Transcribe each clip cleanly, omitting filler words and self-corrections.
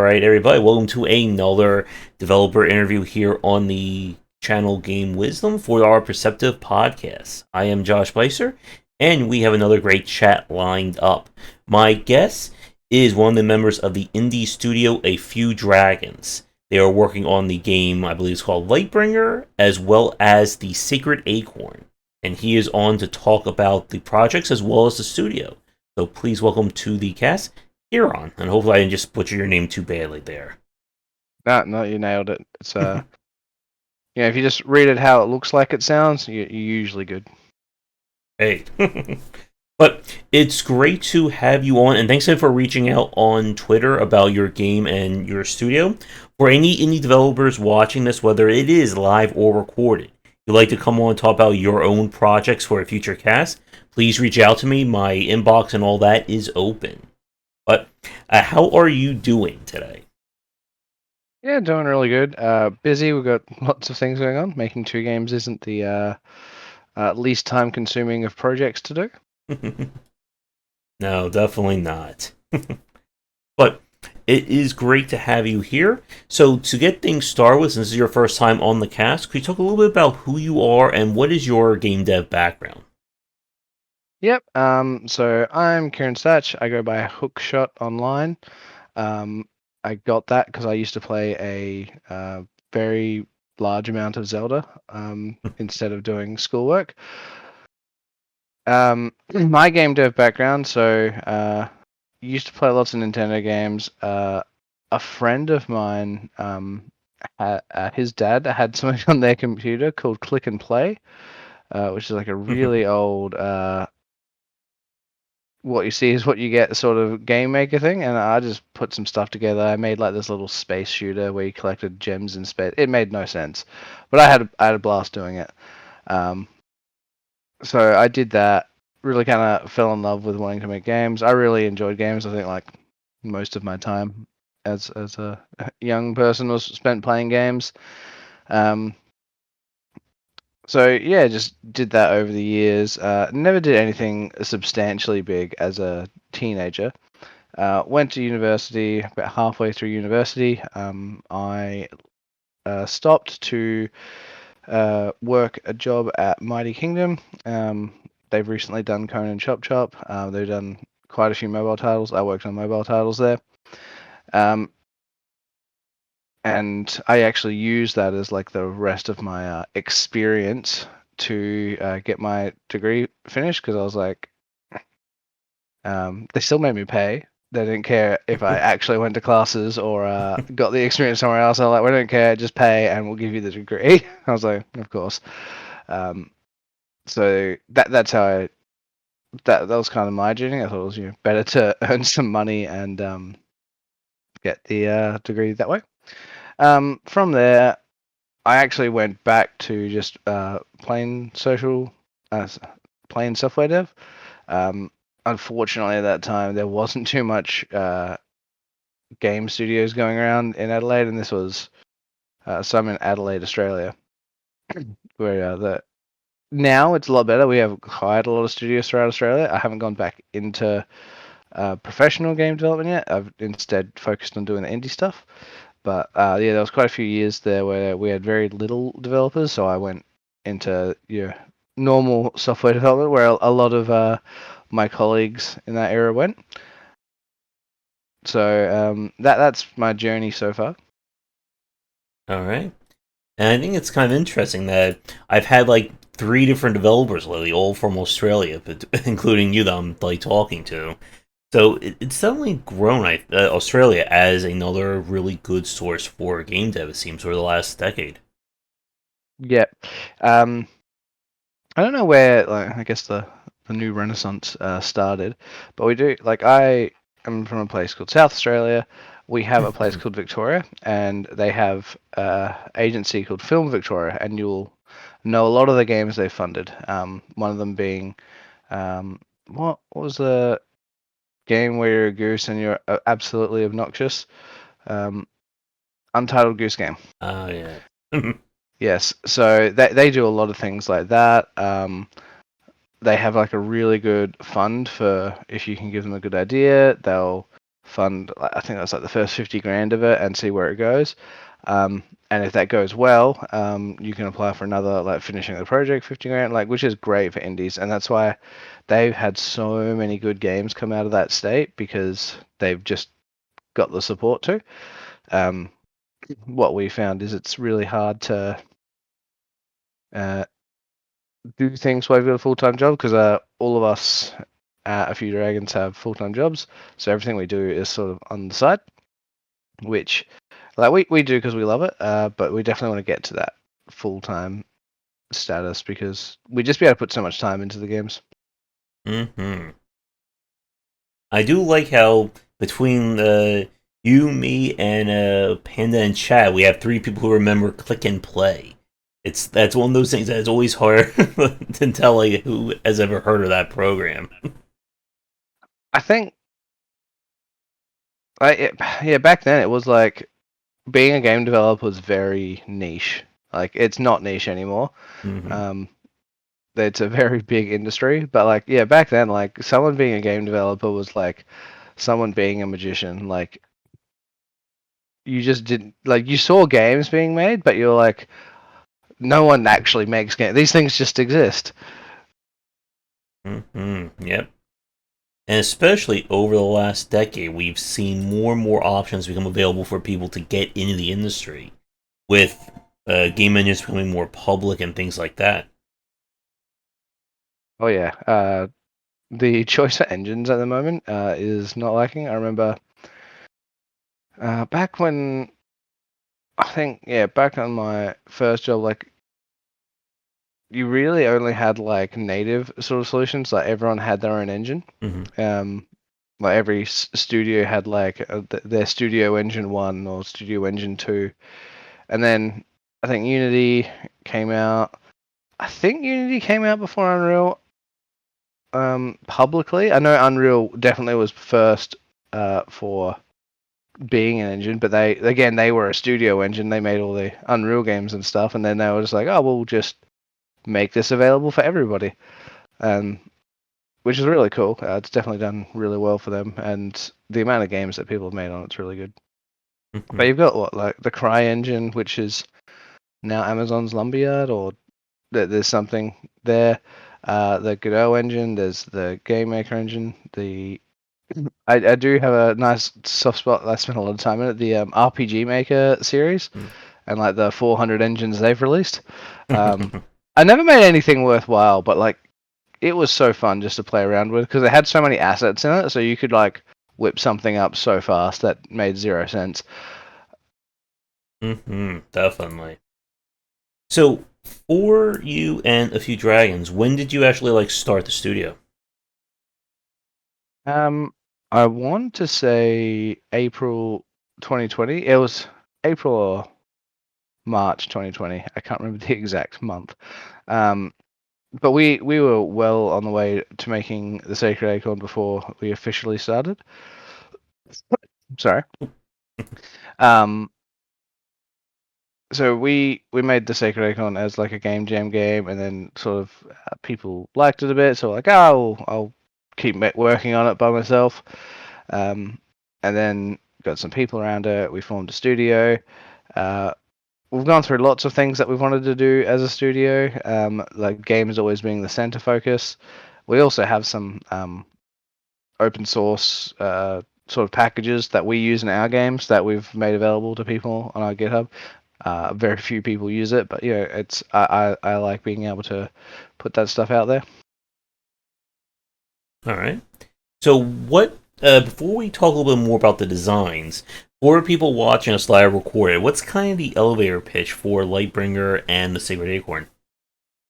Alright, everybody, welcome to another developer interview here on the channel Game Wisdom for our Perceptive Podcast. I am Josh Placer, and we have another great chat lined up. My guest is one of the members of the indie studio A Few Dragons. They are working on the game, I believe it's called Lightbringer, as well as the Sacred Acorn. And he is on to talk about the projects as well as the studio. So please welcome to the cast, Keirron, and hopefully I didn't just butcher your name too badly there. No, you nailed it. It's if you just read it how it looks like it sounds, you're usually good. Hey. But it's great to have you on, and thanks again for reaching out on Twitter about your game and your studio. For any indie developers watching this, whether it is live or recorded, you'd like to come on and talk about your own projects for a future cast, please reach out to me. My inbox and all that is open. But how are you doing today? Yeah, doing really good. Busy. We've got lots of things going on. Making 2 games isn't the least time-consuming of projects to do. No, definitely not. But it is great to have you here. So to get things started with, since this is your first time on the cast, could you talk a little bit about who you are and what is your game dev background? Yep. So I'm Keirron Stach. I go by Hookshot online. I got that because I used to play a very large amount of Zelda instead of doing schoolwork. My game dev background, so used to play lots of Nintendo games. A friend of mine, his dad had something on their computer called Click and Play, which is like a really old what you see is what you get sort of game maker thing, and I just put some stuff together. I made like this little space shooter where you collected gems in space. It made no sense, but I had a blast doing it. So I did that. Really kind of fell in love with wanting to make games. I really enjoyed games. I think like most of my time as a young person was spent playing games. So yeah, just did that over the years. Never did anything substantially big as a teenager. Went to university. About halfway through university, I stopped to work a job at Mighty Kingdom. They've recently done Conan Chop Chop. They've done quite a few mobile titles. I worked on mobile titles there. And I actually used that as like the rest of my experience to get my degree finished, because I was like, they still made me pay. They didn't care if I actually went to classes or got the experience somewhere else. I was like, we don't care, just pay and we'll give you the degree. I was like, of course. So that's how that was kind of my journey. I thought it was better to earn some money and get the degree that way. From there, I actually went back to just plain software dev. Unfortunately, at that time, there wasn't too much game studios going around in Adelaide, and this was some in Adelaide, Australia, where now it's a lot better. We have hired a lot of studios throughout Australia. I haven't gone back into professional game development yet. I've instead focused on doing the indie stuff. But yeah, there was quite a few years there where we had very little developers, so I went into normal software development, where a lot of my colleagues in that era went. So that's my journey so far. All right. And I think it's kind of interesting that I've had like 3 different developers lately, all from Australia, but including you that I'm like talking to. So it's definitely grown, Australia, as another really good source for game dev, it seems, over the last decade. Yeah. I don't know where, like, I guess the new renaissance started, but we do, like, I am from a place called South Australia. We have a place called Victoria, and they have an agency called Film Victoria, and you'll know a lot of the games they funded. One of them being, what was the game where you're a goose and you're absolutely obnoxious? Untitled Goose Game. Oh, yeah. Yes, so they do a lot of things like that. They have like a really good fund for if you can give them a good idea, they'll fund. I think that's like the first 50 grand of it and see where it goes. And if that goes well, you can apply for another, like finishing the project, 50 grand, like, which is great for indies. And that's why they've had so many good games come out of that state, because they've just got the support to. What we found is it's really hard to do things while you've got a full-time job, because all of us at A Few Dragons have full-time jobs, so everything we do is sort of on the side, which like we do because we love it, but we definitely want to get to that full-time status, because we just be able to put so much time into the games. I do like how between you, me, and Panda and Chad, we have 3 people who remember Click and Play. That's one of those things that is always hard to tell like who has ever heard of that program. I think, back then it was like being a game developer was very niche. Like, it's not niche anymore. It's a very big industry, but like, back then, like, someone being a game developer was like someone being a magician. Like, you just didn't, like, you saw games being made, but you're like, no one actually makes games. These things just exist. Yep. And especially over the last decade, we've seen more and more options become available for people to get into the industry, with game engines becoming more public and things like that. Oh yeah, the choice of engines at the moment is not lacking. I remember back when, back on my first job, like, you really only had like native sort of solutions. Like, everyone had their own engine. Like, every studio had like their Studio Engine 1 or Studio Engine 2, and then I think Unity came out. I think Unity came out before Unreal. Publicly, I know Unreal definitely was first for being an engine, but they were a studio engine. They made all the Unreal games and stuff, and then they were just like, oh, we'll just make this available for everybody, which is really cool. It's definitely done really well for them, and the amount of games that people have made on it's really good. But you've got like the Cry engine, which is now Amazon's Lumberyard, or there's something there. The Godot engine, there's the Game Maker engine. I do have a nice soft spot. I spent a lot of time in it. The RPG Maker series, and like the 400 engines they've released. I never made anything worthwhile, but like, it was so fun just to play around with, because it had so many assets in it, so you could like whip something up so fast that made 0 sense. Definitely. So, for you and A Few Dragons, when did you actually like start the studio? I want to say April 2020. It was April or March 2020. I can't remember the exact month. But we were well on the way to making the Sacred Acorn before we officially started. Sorry. So we made the Sacred Acorn as like a game jam game, and then sort of people liked it a bit, so like, oh, I'll keep working on it by myself. And then got some people around it. We formed a studio. We've gone through lots of things that we've wanted to do as a studio, like games always being the center focus. We also have some open source sort of packages that we use in our games that we've made available to people on our GitHub. Very few people use it, but it's I like being able to put that stuff out there. All right. So, what? Before we talk a little bit more about the designs, for people watching us live recorded, what's kind of the elevator pitch for Lightbringer and the Sacred Acorn?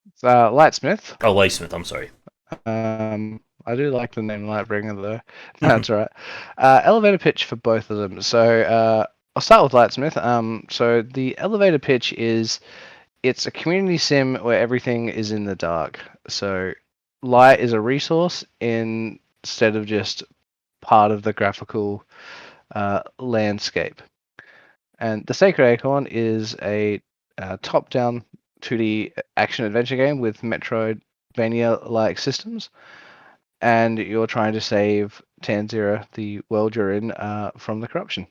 It's Lightsmith. Oh, Lightsmith. I'm sorry. I do like the name Lightbringer though. That's right. Elevator pitch for both of them. So I'll start with Lightsmith. So the elevator pitch is, it's a community sim where everything is in the dark. So light is a resource instead of just part of the graphical landscape. And the Sacred Acorn is a top-down 2D action adventure game with Metroidvania-like systems. and you're trying to save Tanzira, the world you're in, from the corruption.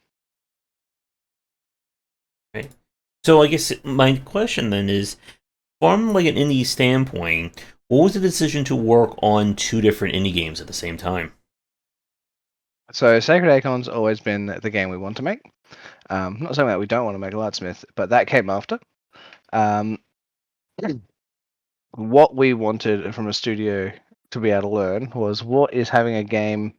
Right. So I guess my question then is, from like an indie standpoint, what was the decision to work on two different indie games at the same time? So Sacred Acorn's always been the game we want to make. Not saying that we don't want to make Lightsmith, but that came after. Um, what we wanted from a studio to be able to learn was what is having a game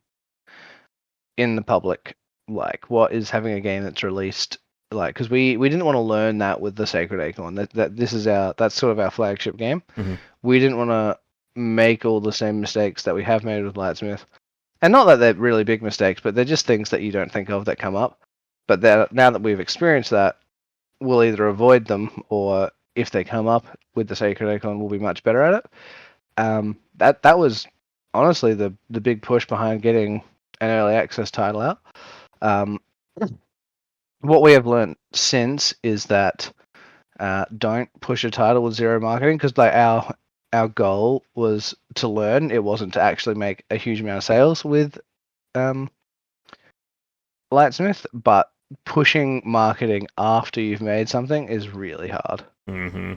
in the public like? What is having a game that's released like? Because we didn't want to learn that with the Sacred Acorn. That's sort of our flagship game. Mm-hmm. We didn't want to make all the same mistakes that we have made with Lightsmith. And not that they're really big mistakes, but they're just things that you don't think of that come up. But now that we've experienced that, we'll either avoid them, or if they come up with the Sacred Acorn, we'll be much better at it. That was honestly the big push behind getting an early access title out. What we have learned since is that don't push a title with zero marketing, because like our goal was to learn. It wasn't to actually make a huge amount of sales with Lightsmith, but pushing marketing after you've made something is really hard. Mm-hmm.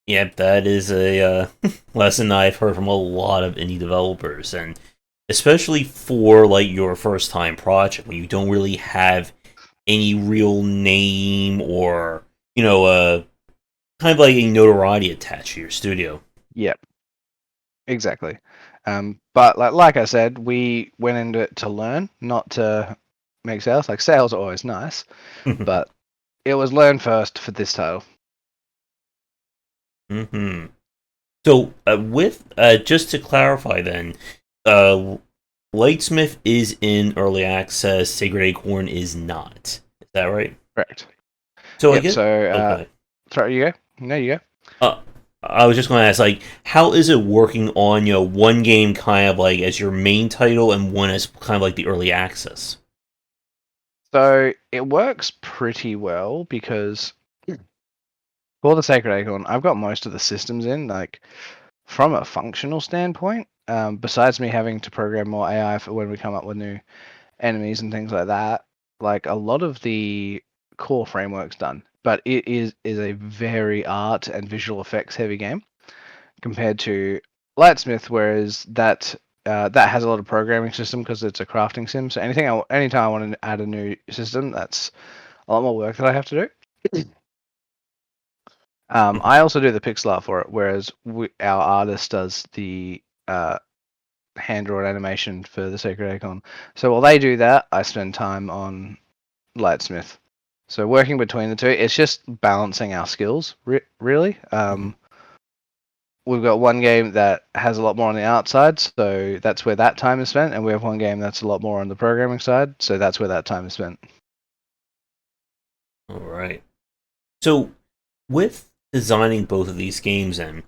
Yep, that is a lesson I've heard from a lot of indie developers, and especially for like your first time project when you don't really have any real name or kind of like a notoriety attached to your studio. Yep, exactly. But like I said, we went into it to learn, not to make sales. Like sales are always nice, but it was learn first for this title. Mm-hmm. So, with just to clarify, then, Lightsmith is in early access. Sacred Acorn is not. Is that right? Correct. So I Yep. guess. So, Okay. sorry, you go. No, you go. I was just going to ask, like, how is it working on one game kind of like as your main title and one as kind of like the early access? So it works pretty well because for the Sacred Acorn, I've got most of the systems in. Like from a functional standpoint, besides me having to program more AI for when we come up with new enemies and things like that, like a lot of the core framework's done. But it is a very art and visual effects heavy game compared to Lightsmith, whereas that has a lot of programming system because it's a crafting sim. So anytime I want to add a new system, that's a lot more work that I have to do. I also do the pixel art for it, whereas our artist does the hand-drawn animation for the Sacred Acorn. So while they do that, I spend time on Lightsmith. So working between the two, it's just balancing our skills, really. We've got one game that has a lot more on the art side, so that's where that time is spent, and we have one game that's a lot more on the programming side, so that's where that time is spent. All right. So, with designing both of these games, then,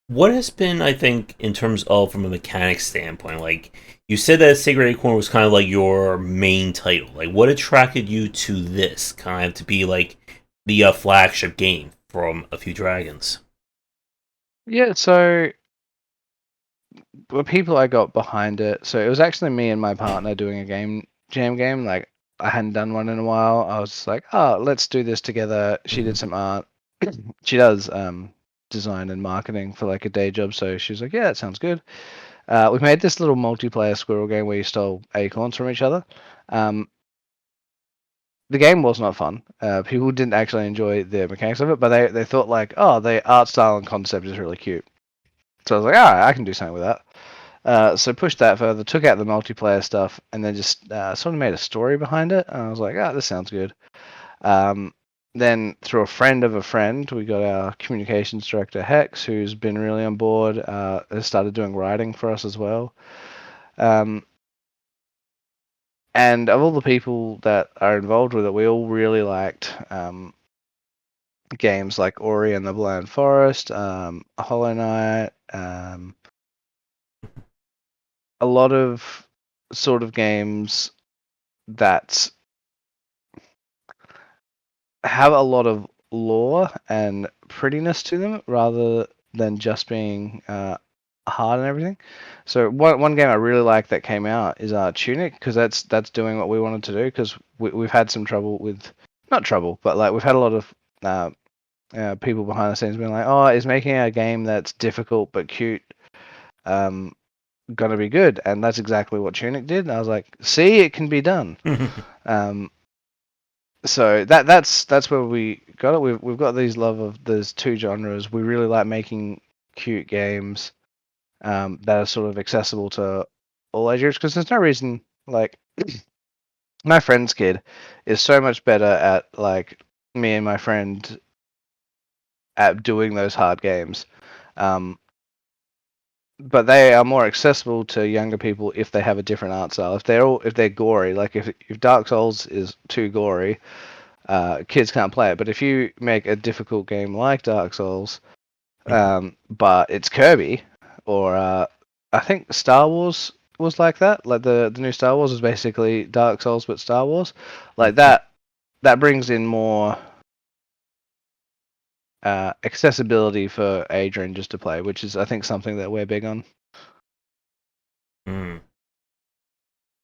what has been, I think, in terms of from a mechanics standpoint, like you said that Sacred Acorn was kind of like your main title. Like, what attracted you to this kind of to be like the flagship game from A Few Dragons? Yeah, so the people I got behind it, so it was actually me and my partner doing a jam game. Like I hadn't done one in a while. I was like, oh, let's do this together. She did some art. She does design and marketing for like a day job, so she was like, yeah, that sounds good. We made this little multiplayer squirrel game where you stole acorns from each other. The game was not fun. People didn't actually enjoy the mechanics of it, but they thought like, oh, the art style and concept is really cute. So I was like, ah, I can do something with that. So pushed that further, took out the multiplayer stuff, and then just sort of made a story behind it. And I was like, ah, this sounds good. Then through a friend of a friend, we got our communications director Hex, who's been really on board. Has started doing writing for us as well. And of all the people that are involved with it, we all really liked games like Ori and the Blind Forest, Hollow Knight, a lot of sort of games that have a lot of lore and prettiness to them rather than just being hard and everything. So one game I really like that came out is Tunic, because that's doing what we wanted to do, because we've had some trouble with, not trouble, but like we've had a lot of people behind the scenes being like, oh, is making a game that's difficult but cute gonna be good? And that's exactly what Tunic did. And I was like, see, it can be done. So that's where we got it. We've got these love of those two genres. We really like making cute games that are sort of accessible to all age groups, because there's no reason, like, my friend's kid is so much better at, like, me and my friend at doing those hard games. But they are more accessible to younger people if they have a different art style. If they're gory, like if Dark Souls is too gory, kids can't play it. But if you make a difficult game like Dark Souls, but it's Kirby, or I think Star Wars was like that. Like the new Star Wars is basically Dark Souls but Star Wars. Like that brings in more accessibility for age ranges to play, which is, I think, something that we're big on.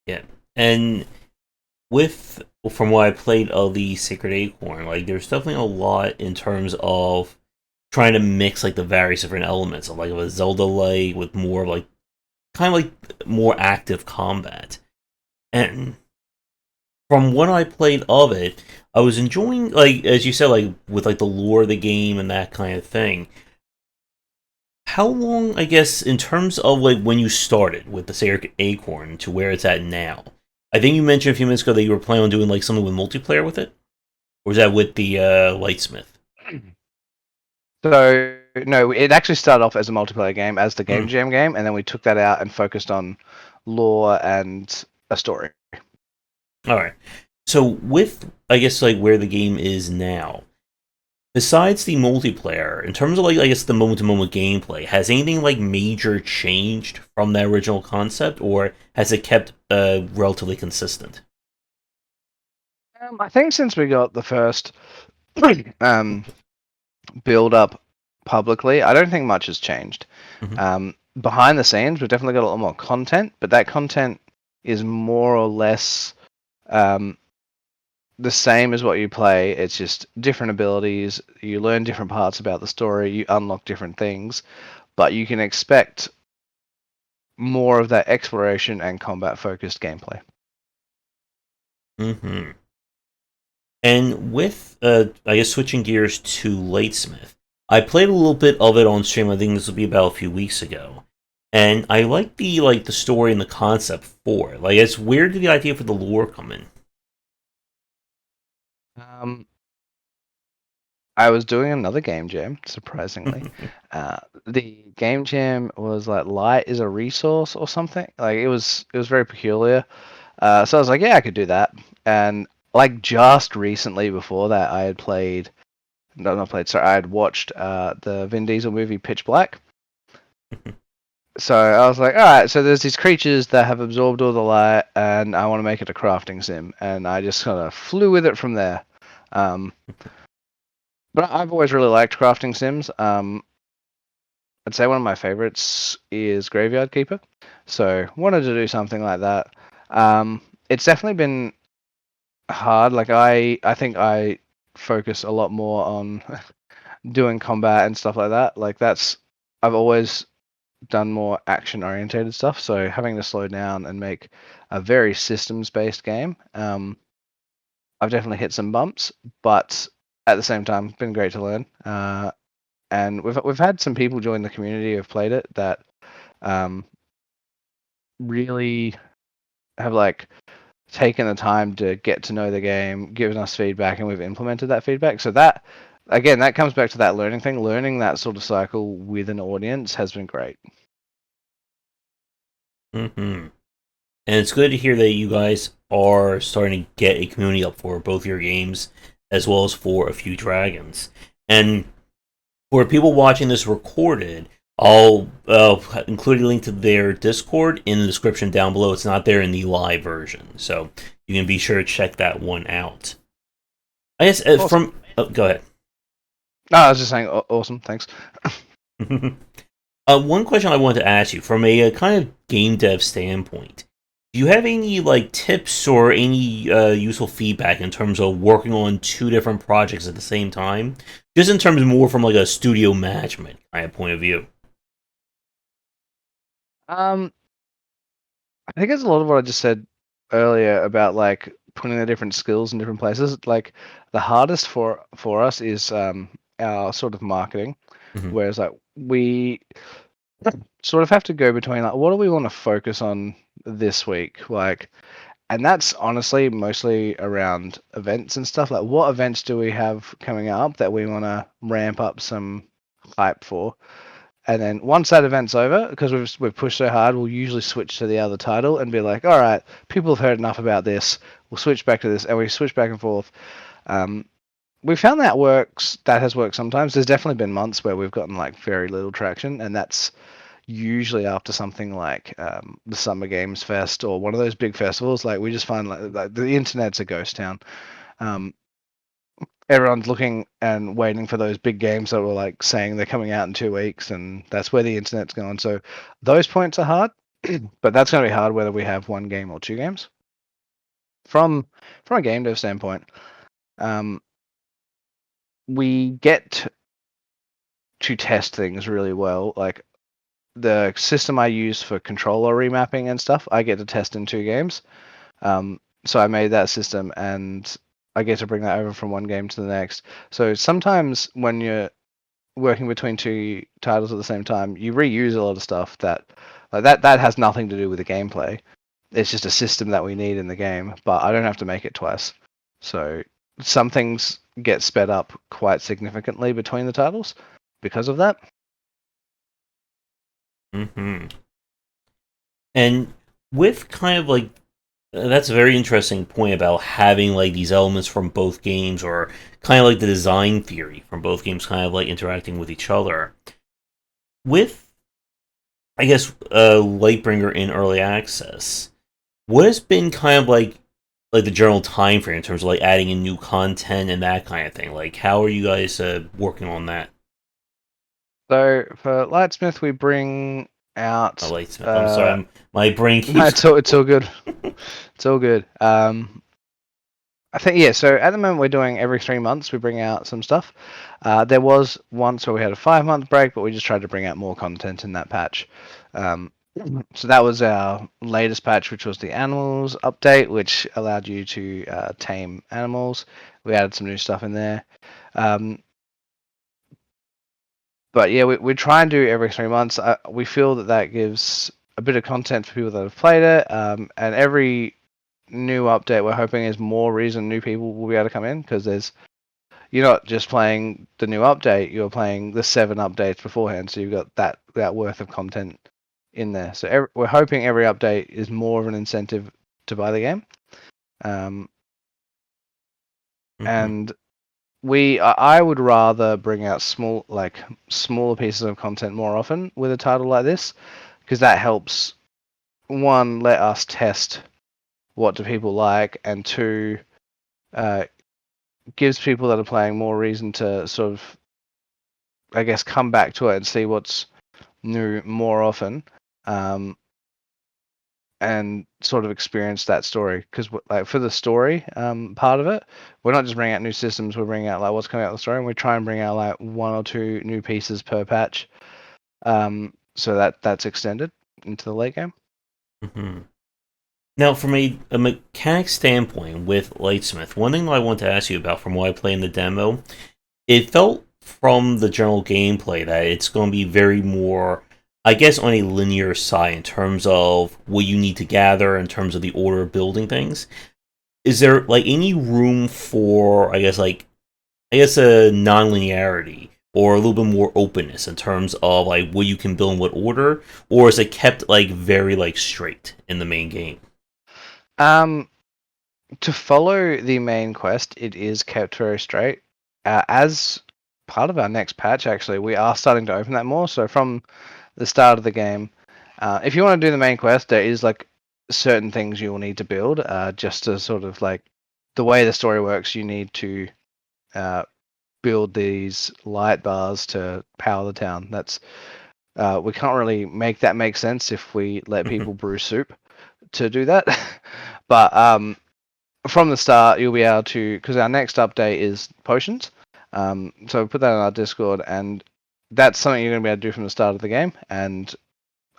Yeah, and from what I played of the Sacred Acorn, like there's definitely a lot in terms of trying to mix like the various different elements of like a Zelda like with more like kind of like more active combat. And from what I played of it, I was enjoying, like as you said, like with like the lore of the game and that kind of thing. How long, I guess, in terms of like when you started with the Sacred Acorn to where it's at now? I think you mentioned a few minutes ago that you were planning on doing like something with multiplayer with it, or was that with the Lightsmith? So no, it actually started off as a multiplayer game, as the Game Jam game, and then we took that out and focused on lore and a story. All right. So with, I guess, like where the game is now, besides the multiplayer, in terms of like I guess the moment-to-moment gameplay, has anything like major changed from that original concept, or has it kept relatively consistent? I think since we got the first build up publicly, I don't think much has changed. Behind the scenes, we've definitely got a lot more content, but that content is more or less the same as what you play. It's just different abilities. You learn different parts about the story. You unlock different things, but you can expect more of that exploration and combat focused gameplay. And with, I guess, switching gears to Lightsmith, I played a little bit of it on stream. I think this will be about a few weeks ago, and I like the story and the concept for it. Like, it's where did the idea for the lore come in? I was doing another game jam, surprisingly. The game jam was like light is a resource or something. Like it was very peculiar. So I was like, yeah, I could do that. And like just recently before that, I had played, no, not played. Sorry, I had watched the Vin Diesel movie Pitch Black. So I was like, all right, so there's these creatures that have absorbed all the light, and I want to make it a crafting sim. And I just kind of flew with it from there. But I've always really liked crafting sims. I'd say one of my favorites is Graveyard Keeper. So wanted to do something like that. It's definitely been hard. Like I think I focus a lot more on doing combat and stuff like that. Like I've always done more action orientated stuff. So having to slow down and make a very systems based game, I've definitely hit some bumps, but at the same time, been great to learn. And we've had some people join the community who've played it that really have like taken the time to get to know the game, given us feedback, and we've implemented that feedback. So that, again, that comes back to that learning thing. Learning that sort of cycle with an audience has been great. And it's good to hear that you guys are starting to get a community up for both your games, as well as for A Few Dragons. And for people watching this recorded, I'll include a link to their Discord in the description down below. It's not there in the live version, so you can be sure to check that one out. I guess Awesome. go ahead. No, I was just saying, awesome, thanks. One question I wanted to ask you from a kind of game dev standpoint. Do you have any like tips or any useful feedback in terms of working on two different projects at the same time? Just in terms of more from like a studio management kind of point of view. Um, I think it's a lot of what I just said earlier about like putting the different skills in different places. Like the hardest for us is our sort of marketing, Hmm. whereas like we sort of have to go between like what do we want to focus on this week, like, and that's honestly mostly around events and stuff. Like what events do we have coming up that we want to ramp up some hype for? And then once that event's over, because we've pushed so hard, we'll usually switch to the other title and be like, all right, people have heard enough about this. We'll switch back to this, and we switch back and forth. Um, we found that works. That has worked sometimes. There's definitely been months where we've gotten like very little traction, and that's usually after something like the Summer Games Fest or one of those big festivals. Like we just find like the internet's a ghost town. Um, Everyone's looking and waiting for those big games that were like saying they're coming out in 2 weeks, and that's where the internet's going. So those points are hard, but that's going to be hard whether we have one game or two games. From a game dev standpoint, um, we get to test things really well. Like the system I use for controller remapping and stuff, I get to test in two games. So I made that system, and I get to bring that over from one game to the next. So sometimes when you're working between two titles at the same time, you reuse a lot of stuff that has nothing to do with the gameplay. It's just a system that we need in the game, but I don't have to make it twice. So some things get sped up quite significantly between the titles because of that. Hmm. And with kind of like that's a very interesting point about having like these elements from both games, or kind of like the design theory from both games, kind of like interacting with each other. With, I guess, Lightbringer in early access, what has been kind of like the general time frame in terms of like adding in new content and that kind of thing? Like, how are you guys working on that? So for Lightsmith, we bring Oh, out. Lightsmith. I'm sorry, my brain No, keeps. it's all good. It's all good. I think yeah. So at the moment, we're doing every 3 months. We bring out some stuff. There was once where we had a 5 month break, but we just tried to bring out more content in that patch. Um, so that was our latest patch, which was the animals update, which allowed you to tame animals. We added some new stuff in there. Um, but yeah, we try and do every 3 months. We feel that gives a bit of content for people that have played it, and every new update we're hoping is more reason new people will be able to come in, because you're not just playing the new update, you're playing the 7 updates beforehand, so you've got that worth of content in there. So we're hoping every update is more of an incentive to buy the game. Um, Mhm. and I would rather bring out smaller pieces of content more often with a title like this, because that helps, one, let us test what do people like, and two, gives people that are playing more reason to sort of, I guess, come back to it and see what's new more often, um, and sort of experience that story. Because like for the story part of it, we're not just bringing out new systems, we're bringing out like what's coming out of the story, and we try and bring out like one or two new pieces per patch, so that's extended into the late game. Mhm. Now, from a mechanic standpoint with Lightsmith, one thing that I want to ask you about from what I played in the demo, it felt from the general gameplay that it's going to be very more, I guess, on a linear side in terms of what you need to gather, in terms of the order of building things. Is there like any room for, I guess a non-linearity or a little bit more openness in terms of like what you can build in what order, or is it kept like very like straight in the main game? Um, to follow the main quest, it is kept very straight. As part of our next patch, actually, we are starting to open that more. So from the start of the game, if you want to do the main quest, there is like certain things you will need to build, just to sort of like the way the story works. You need to uh, build these light bars to power the town. That's We can't really make that make sense if we let people brew soup to do that. But from the start, you'll be able to, because our next update is potions. So we put that on our Discord, and that's something you're going to be able to do from the start of the game. And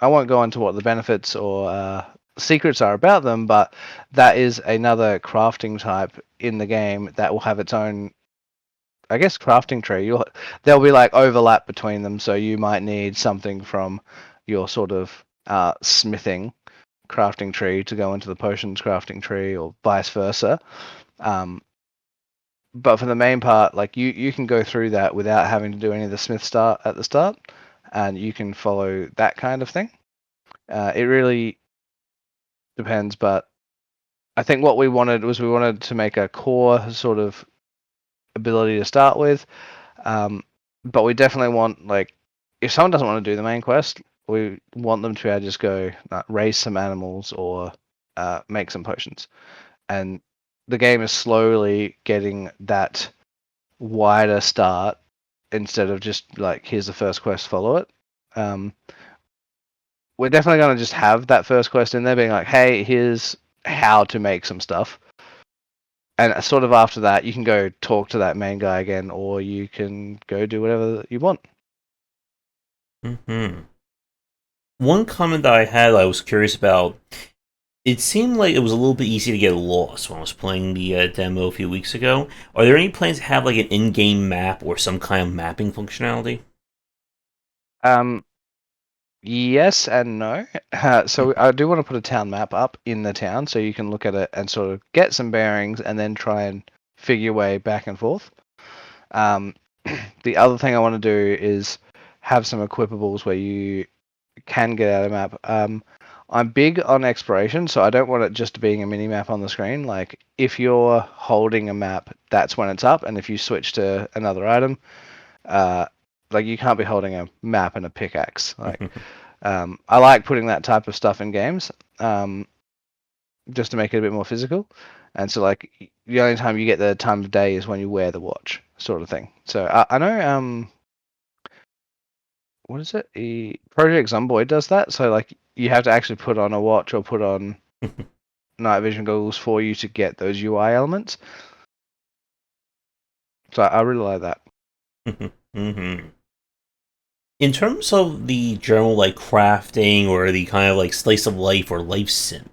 I won't go into what the benefits or secrets are about them, but that is another crafting type in the game that will have its own, I guess, crafting tree. There'll be like overlap between them, so you might need something from your sort of smithing crafting tree to go into the potions crafting tree, or vice versa. But for the main part, like you can go through that without having to do any of the smith start at the start, and you can follow that kind of thing. It really depends, but I think what we wanted to make a core sort of ability to start with. But we definitely want, like, if someone doesn't want to do the main quest, we want them to be able to just go raise some animals or make some potions. And the game is slowly getting that wider start instead of just like, here's the first quest, follow it. We're definitely going to just have that first quest in there being like, hey, here's how to make some stuff. And sort of after that, you can go talk to that main guy again, or you can go do whatever you want. One comment that I had, I was curious about. It seemed like it was a little bit easy to get lost when I was playing the demo a few weeks ago. Are there any plans to have like an in-game map or some kind of mapping functionality? Yes and no. So I do want to put a town map up in the town so you can look at it and sort of get some bearings and then try and figure your way back and forth. The other thing I want to do is have some equipables where you can get out a map. I'm big on exploration, so I don't want it just being a mini map on the screen. Like, if you're holding a map, that's when it's up, and if you switch to another item, like, you can't be holding a map and a pickaxe. Like, I like putting that type of stuff in games, just to make it a bit more physical. And so, like, the only time you get the time of day is when you wear the watch, sort of thing. So I know, what is it? Project Zomboid does that. So, like, you have to actually put on a watch or put on night vision goggles for you to get those UI elements. So I really like that. In terms of the general like crafting or the kind of like slice of life or life sim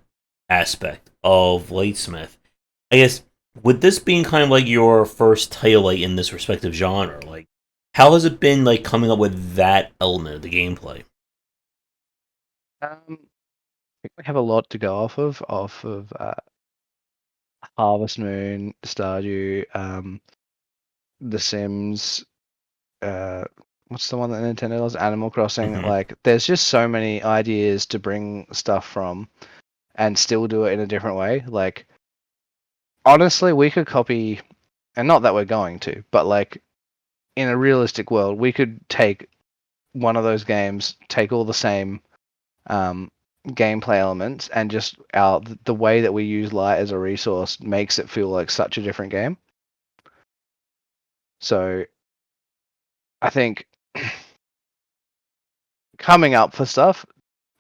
aspect of Lightsmith, I guess with this being kind of like your first title like in this respective genre, like how has it been like coming up with that element of the gameplay? I think we have a lot to go off of Harvest Moon, Stardew, The Sims. What's the one that Nintendo does? Animal Crossing. Like, there's just so many ideas to bring stuff from, and still do it in a different way. Like, honestly, we could copy, and not that we're going to, but like, in a realistic world, we could take one of those games, take all the same gameplay elements, and just the way that we use light as a resource makes it feel like such a different game. So I think coming up for stuff,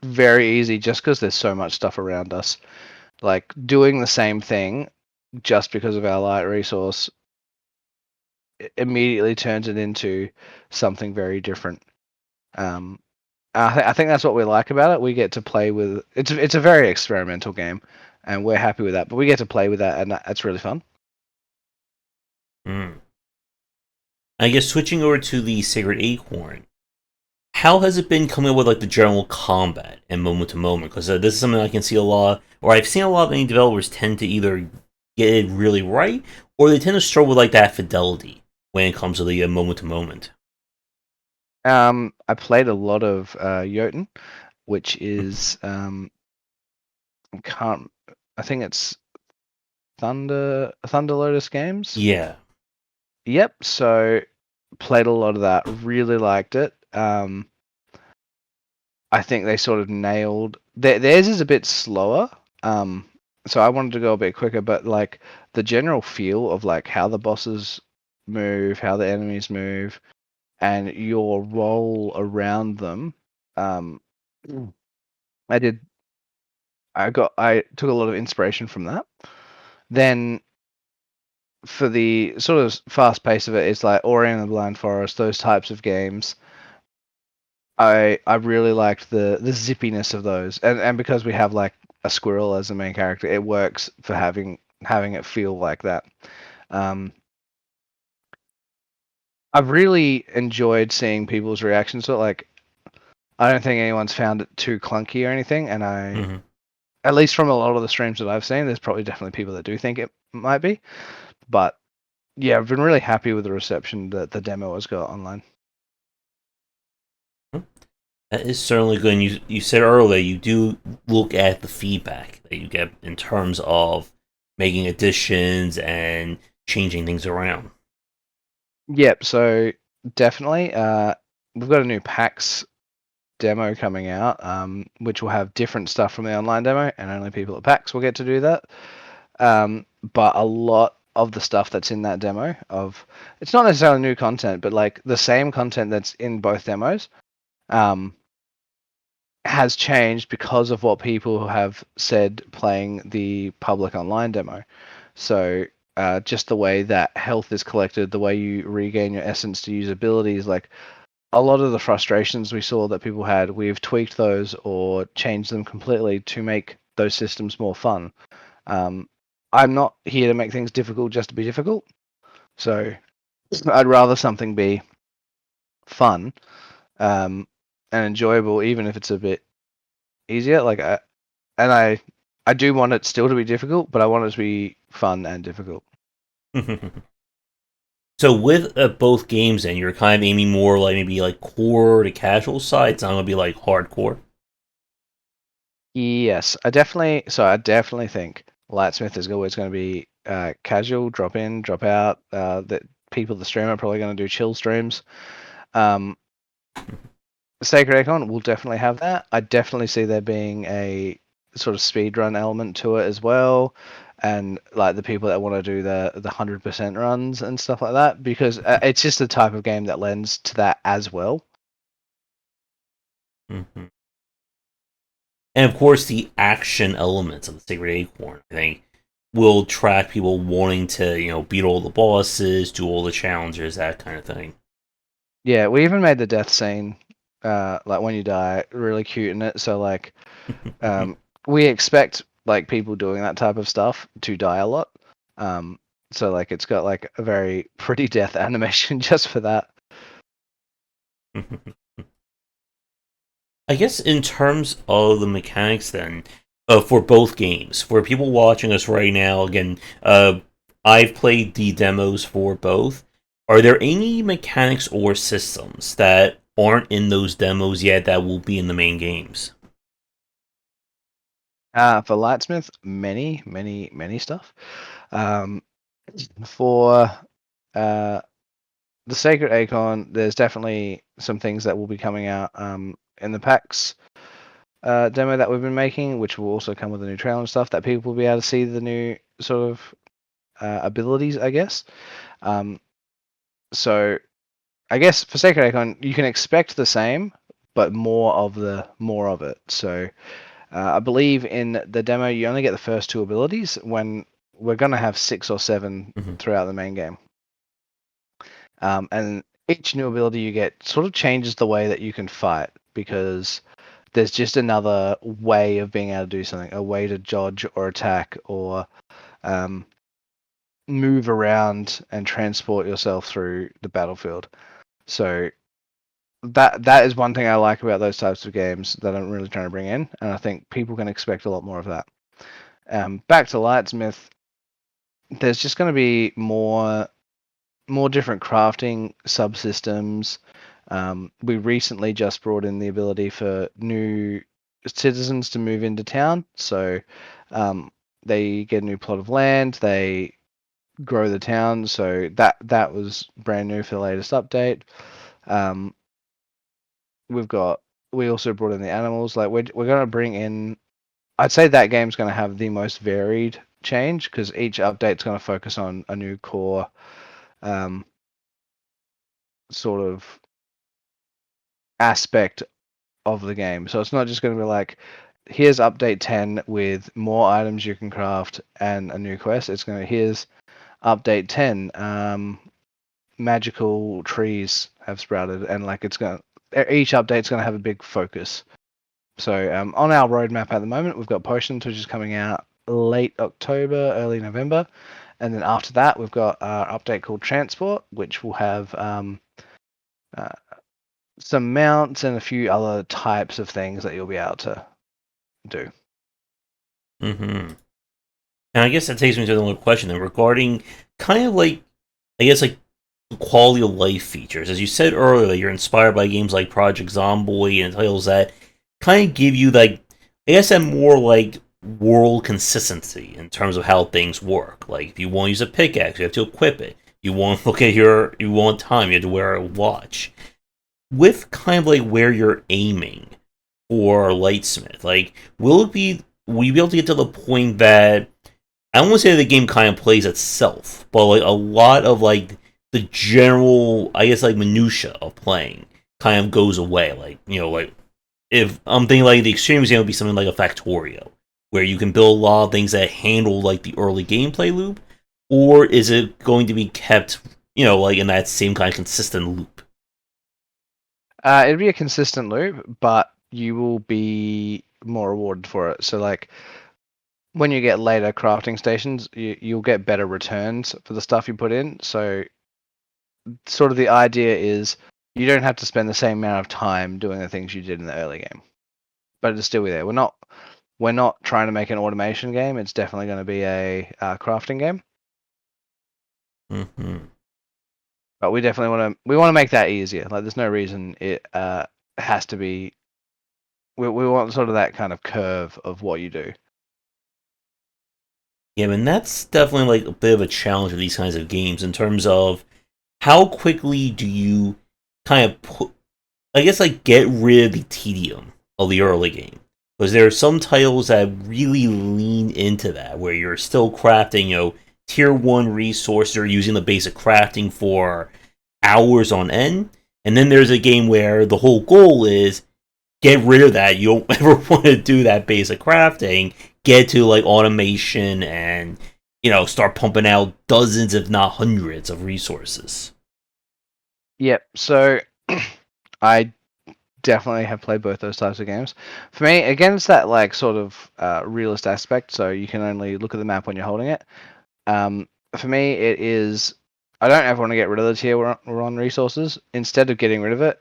very easy, just because there's so much stuff around us. Like, doing the same thing just because of our light resource immediately turns it into something very different. I think that's what we like about it. We get to play with it's a very experimental game, and we're happy with that. But we get to play with that, and that's really fun. I guess switching over to the Sacred Acorn, how has it been coming up with like the general combat and moment to moment? Because this is something I can see a lot, or I've seen a lot of any developers tend to either get it really right, or they tend to struggle with like that fidelity when it comes to the moment to moment. I played a lot of Jotun, which is I think it's Thunder Lotus Games. Yeah. Yep. So played a lot of that. Really liked it. I think they sort of nailed theirs is a bit slower. So I wanted to go a bit quicker, but like the general feel of like how the bosses move, how the enemies move, and your role around them Um, I did. I took a lot of inspiration from that. Then for the sort of fast pace of it, it's like Ori and the Blind Forest, those types of games. I really liked the zippiness of those, and because we have like a squirrel as the main character, it works for having it feel like that. Um, I've really enjoyed seeing people's reactions to it. Like, I don't think anyone's found it too clunky or anything, and Mm-hmm. at least from a lot of the streams that I've seen, there's probably definitely people that do think it might be, but yeah, I've been really happy with the reception that the demo has got online. That is certainly good. And you said earlier you do look at the feedback that you get in terms of making additions and changing things around. Yep, so definitely, we've got a new PAX demo coming out, which will have different stuff from the online demo, and only people at PAX will get to do that. But a lot of the stuff that's in that demo it's not necessarily new content, but like the same content that's in both demos, has changed because of what people have said playing the public online demo. So just the way that health is collected, the way you regain your essence to use abilities, like a lot of the frustrations we saw that people had, we've tweaked those or changed them completely to make those systems more fun. I'm not here to make things difficult just to be difficult. So I'd rather something be fun and enjoyable, even if it's a bit easier. I do want it still to be difficult, but I want it to be fun and difficult. So with both games, then you're kind of aiming more like maybe like core to casual side. It's not gonna be like hardcore. Yes, I definitely think Lightsmith is always going to be casual, drop in, drop out. That people that stream are probably going to do chill streams. Um, Sacred Acorn will definitely have that. I definitely see there being a sort of speed run element to it as well, and like the people that want to do the 100% runs and stuff like that, because it's just the type of game that lends to that as well. Mm-hmm. And of course, the action elements of the Sacred Acorn, I think, will attract people wanting to, beat all the bosses, do all the challenges, that kind of thing. Yeah, we even made the death scene, like when you die, really cute in it. So like, we expect like people doing that type of stuff to die a lot. So like it's got like a very pretty death animation just for that. I guess in terms of the mechanics, then, for both games, for people watching us right now, again, I've played the demos for both. Are there any mechanics or systems that aren't in those demos yet that will be in the main games? For Lightsmith, many stuff. Um, for uh, the Sacred Acorn, there's definitely some things that will be coming out in the PAX demo that we've been making, which will also come with a new trailer and stuff that people will be able to see the new sort of abilities, I guess. So I guess for Sacred Acorn, you can expect the same, but more of it. So I believe in the demo, you only get the first two abilities when we're going to have 6 or 7 Mm-hmm. throughout the main game. And each new ability you get sort of changes the way that you can fight because there's just another way of being able to do something, a way to dodge or attack or move around and transport yourself through the battlefield. So that is one thing I like about those types of games that I'm really trying to bring in, and I think people can expect a lot more of that. Back to Lightsmith, there's just going to be more different crafting subsystems. We recently just brought in the ability for new citizens to move into town, so they get a new plot of land, they grow the town, so that was brand new for the latest update. Um, we also brought in the animals. Like we're gonna bring in. I'd say that game's gonna have the most varied change because each update's gonna focus on a new core, sort of aspect of the game. So it's not just going to be like, here's update 10 with more items you can craft and a new quest. It's going to, here's update 10, magical trees have sprouted, and like it's going to, each update's going to have a big focus. So on our roadmap at the moment, we've got Potions, which is coming out late October, early November. And then after that, we've got our update called Transport, which will have some mounts and a few other types of things that you'll be able to do. Mm-hmm. And I guess that takes me to another question then, regarding kind of like, I guess, like the quality of life features. As you said earlier, you're inspired by games like Project Zomboid and titles that kind of give you, like, I guess, that more like world consistency in terms of how things work. Like, if you want to use a pickaxe, you have to equip it. You want to look at you want time, you have to wear a watch. With kind of like where you're aiming for Lightsmith, like, will you be able to get to the point that, I don't want to say the game kind of plays itself, but like a lot of like the general, I guess, like minutia of playing kind of goes away. Like, like, if I'm thinking like the extreme example would be something like a Factorio, where you can build a lot of things that handle like the early gameplay loop, or is it going to be kept, like in that same kind of consistent loop? It'll be a consistent loop, but you will be more rewarded for it. So like, when you get later crafting stations, you'll get better returns for the stuff you put in. So sort of the idea is you don't have to spend the same amount of time doing the things you did in the early game, but it'll still be there. We're not trying to make an automation game. It's definitely going to be a crafting game. Mm-hmm. But we definitely want to make that easier. Like, there's no reason it has to be. We want sort of that kind of curve of what you do. Yeah, and that's definitely like a bit of a challenge with these kinds of games in terms of how quickly do you kind of put, I guess, like, get rid of the tedium of the early game. Because there are some titles that really lean into that, where you're still crafting, tier 1 resources, or using the basic crafting for hours on end. And then there's a game where the whole goal is get rid of that. You don't ever want to do that basic crafting. Get to like automation and, start pumping out dozens, if not hundreds, of resources. Yep. So I definitely have played both those types of games. For me, against that like sort of realist aspect, so you can only look at the map when you're holding it. For me, it is, I don't ever want to get rid of the tier 1 resources. Instead of getting rid of it,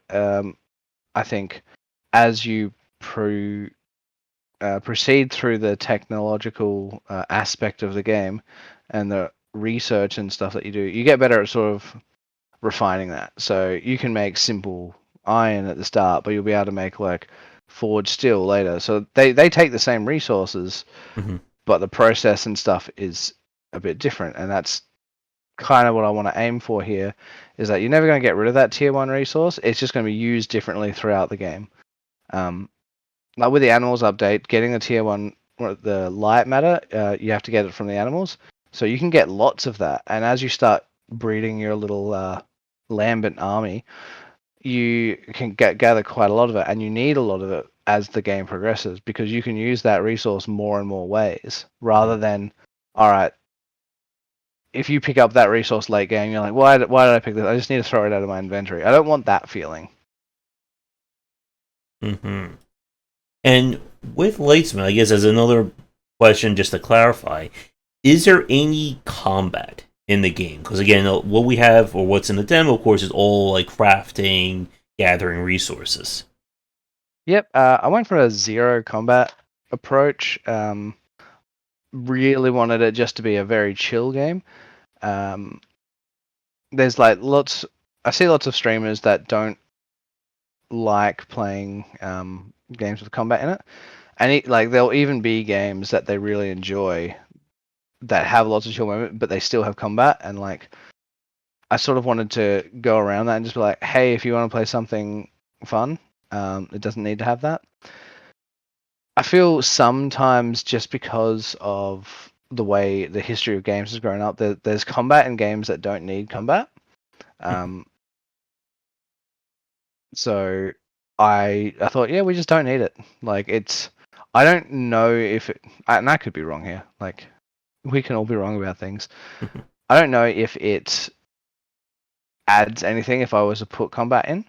I think as you proceed through the technological aspect of the game and the research and stuff that you do, you get better at sort of refining that. So you can make simple iron at the start, but you'll be able to make like forged steel later. So they take the same resources, Mm-hmm. but the process and stuff is a bit different. And that's kind of what I want to aim for here, is that you're never going to get rid of that tier 1 resource. It's just going to be used differently throughout the game. Like with the animals update, getting the tier 1, the light matter, you have to get it from the animals. So you can get lots of that. And as you start breeding your little lambent army, you can gather quite a lot of it, and you need a lot of it as the game progresses, because you can use that resource more and more ways, rather than, all right, if you pick up that resource late game, you're like, why did I pick this? I just need to throw it out of my inventory. I don't want that feeling. Mm-hmm. And with Lightsmith, I guess, as another question, just to clarify, is there any combat in the game? Because again, what we have, or what's in the demo, of course, is all like crafting, gathering resources. Yep, I went for a zero combat approach. Really wanted it just to be a very chill game. There's like I see lots of streamers that don't like playing games with combat in it, and like there'll even be games that they really enjoy that have lots of chill moment, but they still have combat. And like, I sort of wanted to go around that and just be like, hey, if you want to play something fun, it doesn't need to have that. I feel sometimes, just because of the way the history of games has grown up, there's combat in games that don't need combat. So I thought, yeah, we just don't need it. Like, I don't know if it, and I could be wrong here. Like, we can all be wrong about things. I don't know if it adds anything if I was to put combat in.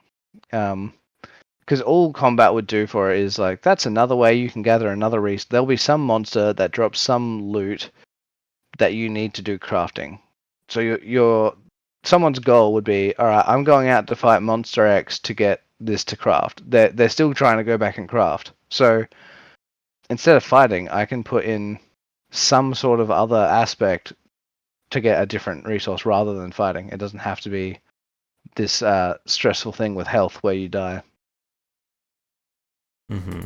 Because all combat would do for it is like, that's another way you can gather another resource. There'll be some monster that drops some loot that you need to do crafting. So your someone's goal would be, all right, I'm going out to fight Monster X to get this to craft. They're still trying to go back and craft. So instead of fighting, I can put in some sort of other aspect to get a different resource rather than fighting. It doesn't have to be this stressful thing with health where you die. Mm-hmm.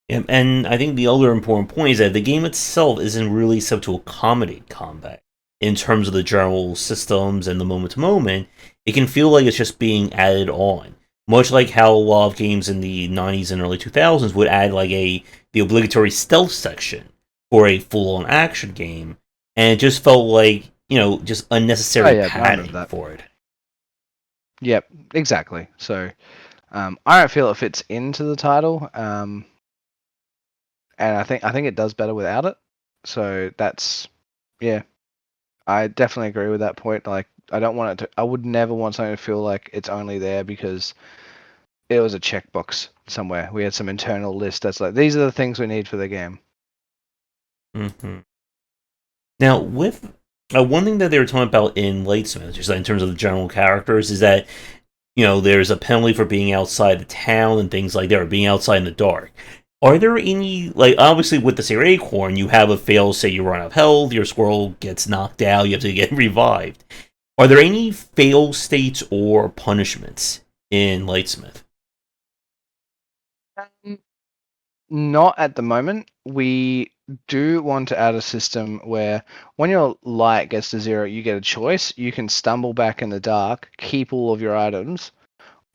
And I think the other important point is that the game itself isn't really set to accommodate combat in terms of the general systems and the moment to moment. It can feel like it's just being added on, much like how a lot of games in the 90s and early 2000s would add like the obligatory stealth section for a full-on action game, and it just felt like, just unnecessary padding for it. Yep, exactly. So I don't feel it fits into the title. And I think it does better without it. So that's, yeah, I definitely agree with that point. Like, I don't want it to. I would never want something to feel like it's only there because it was a checkbox somewhere. We had some internal list that's like, these are the things we need for the game. Mm-hmm. Now, with one thing that they were talking about in Lightsmith, just in terms of the general characters, is that there's a penalty for being outside the town and things like that, or being outside in the dark. Are there any, like, obviously with the Sacred Acorn, you have a fail, say you run out of health, your squirrel gets knocked out, you have to get revived. Are there any fail states or punishments in Lightsmith? Not at the moment. We do want to add a system where when your light gets to 0, you get a choice. You can stumble back in the dark, keep all of your items,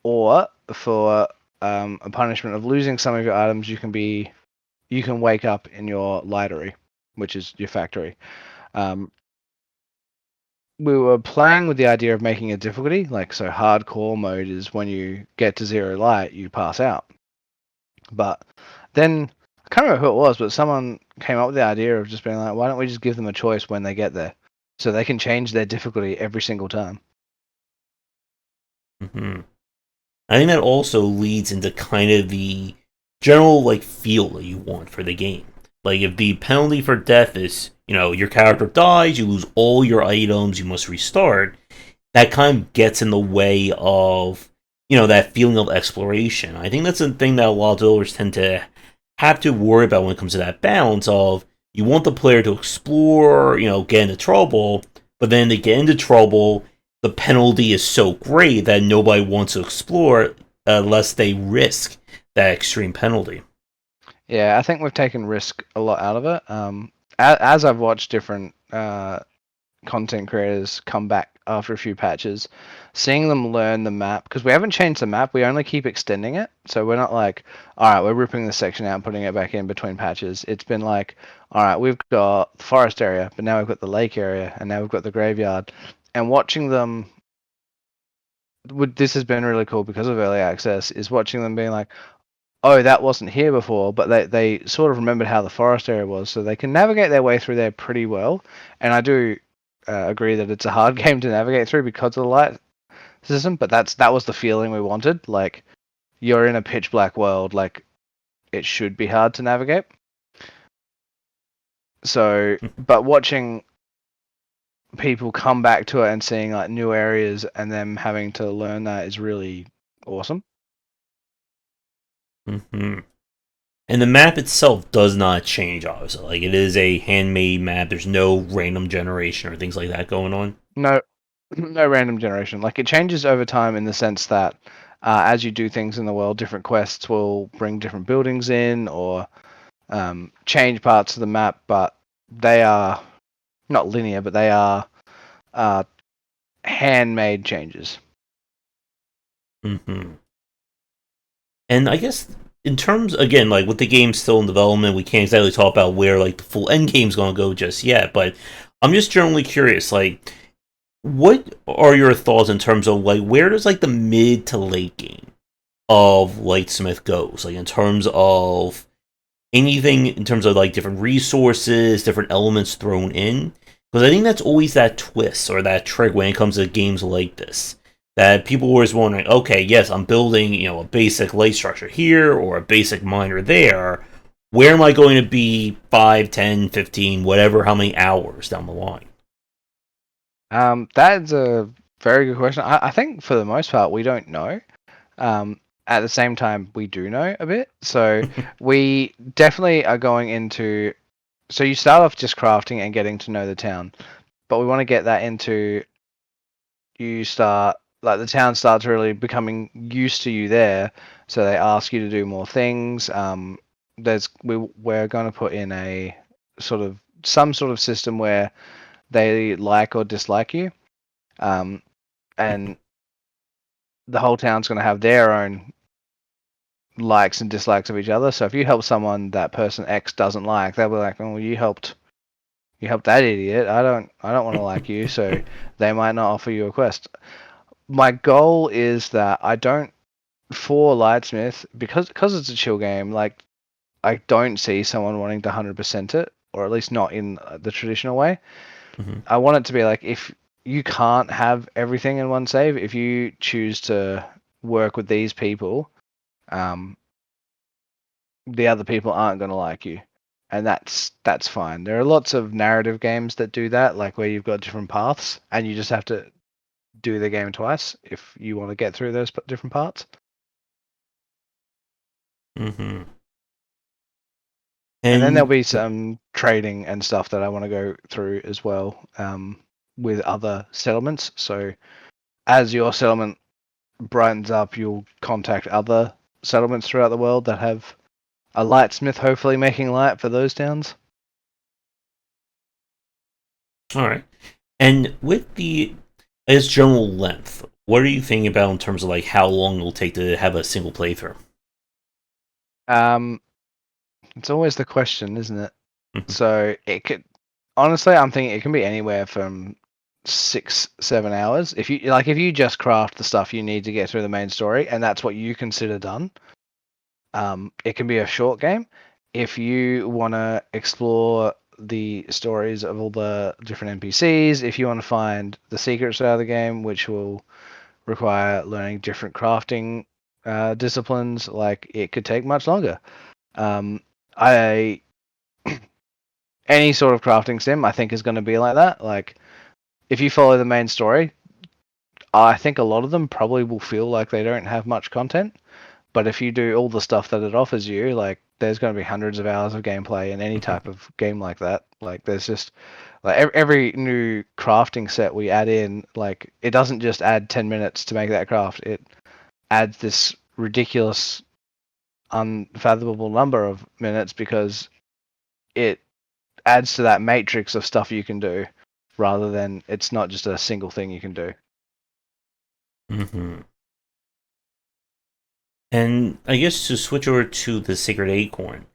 or for a punishment of losing some of your items, you can wake up in your lightery, which is your factory. We were playing with the idea of making a difficulty, like, so hardcore mode is when you get to 0 light, you pass out. But then, I can't remember who it was, but someone came up with the idea of just being like, why don't we just give them a choice when they get there? So they can change their difficulty every single time. Mm-hmm. I think that also leads into kind of the general feel that you want for the game. Like, if the penalty for death is, your character dies, you lose all your items, you must restart, that kind of gets in the way of, that feeling of exploration. I think that's the thing that a lot of developers tend to have to worry about when it comes to that balance of, you want the player to explore, get into trouble, but then they get into trouble, the penalty is so great that nobody wants to explore unless they risk that extreme penalty. Yeah, I think we've taken risk a lot out of it. As I've watched different content creators come back after a few patches, seeing them learn the map, because we haven't changed the map, we only keep extending it. So we're not like, all right, we're ripping this section out and putting it back in between patches. It's been like, all right, we've got the forest area, but now we've got the lake area, and now we've got the graveyard. And watching them, this has been really cool because of early access, is watching them being like, oh, that wasn't here before, but they sort of remembered how the forest area was, so they can navigate their way through there pretty well. And I do agree that it's a hard game to navigate through because of the light system, but that was the feeling we wanted. Like, you're in a pitch black world, like, it should be hard to navigate. So, but watching people come back to it and seeing like new areas and them having to learn that is really awesome. Mm-hmm. And the map itself does not change, obviously. Like, it is a handmade map. There's no random generation or things like that going on. No random generation. Like, it changes over time in the sense that as you do things in the world, different quests will bring different buildings in or change parts of the map, but they are not linear, but they are handmade changes. Mm-hmm. And I guess in terms, again, like with the game still in development, we can't exactly talk about where like the full end game's going to go just yet. But I'm just generally curious, like, what are your thoughts in terms of like where does like the mid to late game of Lightsmith goes, like in terms of anything, in terms of like different resources, different elements thrown in. Because I think that's always that twist or that trick when it comes to games like this. That people are always wondering, okay, yes, I'm building, a basic light structure here or a basic miner there. Where am I going to be 5, 10, 15, whatever, how many hours down the line? That's a very good question. I think for the most part, we don't know. At the same time, we do know a bit. So we definitely are going into... So you start off just crafting and getting to know the town. But we want to get that into... the town starts really becoming used to you there. So they ask you to do more things. We're going to put in some sort of system where they like or dislike you. And the whole town's going to have their own likes and dislikes of each other. So if you help someone that person X doesn't like, they'll be like, "Oh, you helped that idiot. I don't want to like you." So they might not offer you a quest. My goal is that for Lightsmith, because it's a chill game, like I don't see someone wanting to 100% it, or at least not in the traditional way. Mm-hmm. I want it to be like, if you can't have everything in one save, if you choose to work with these people, the other people aren't going to like you, and that's fine. There are lots of narrative games that do that, like where you've got different paths and you just have to do the game twice if you want to get through those different parts. Mm-hmm. And then there'll be some trading and stuff that I want to go through as well, with other settlements. So as your settlement brightens up, you'll contact other settlements throughout the world that have a Lightsmith, hopefully making light for those towns. All right. And with the general length, what are you thinking about in terms of like how long it'll take to have a single playthrough? It's always the question, isn't it? So it could, honestly, I'm thinking it can be anywhere from 6-7 hours. If you just craft the stuff you need to get through the main story, and that's what you consider done, it can be a short game. If you want to explore the stories of all the different NPCs, if you want to find the secrets out of the game, which will require learning different crafting disciplines, like it could take much longer. Any sort of crafting sim, I think, is going to be like that. Like, if you follow the main story, I think a lot of them probably will feel like they don't have much content. But if you do all the stuff that it offers you, like, there's going to be hundreds of hours of gameplay in any type of game like that. Like, there's just like every new crafting set we add in, like, it doesn't just add 10 minutes to make that craft. It adds this ridiculous, unfathomable number of minutes because it adds to that matrix of stuff you can do, rather than it's not just a single thing you can do. Mm-hmm. And I guess to switch over to the Sacred Acorn,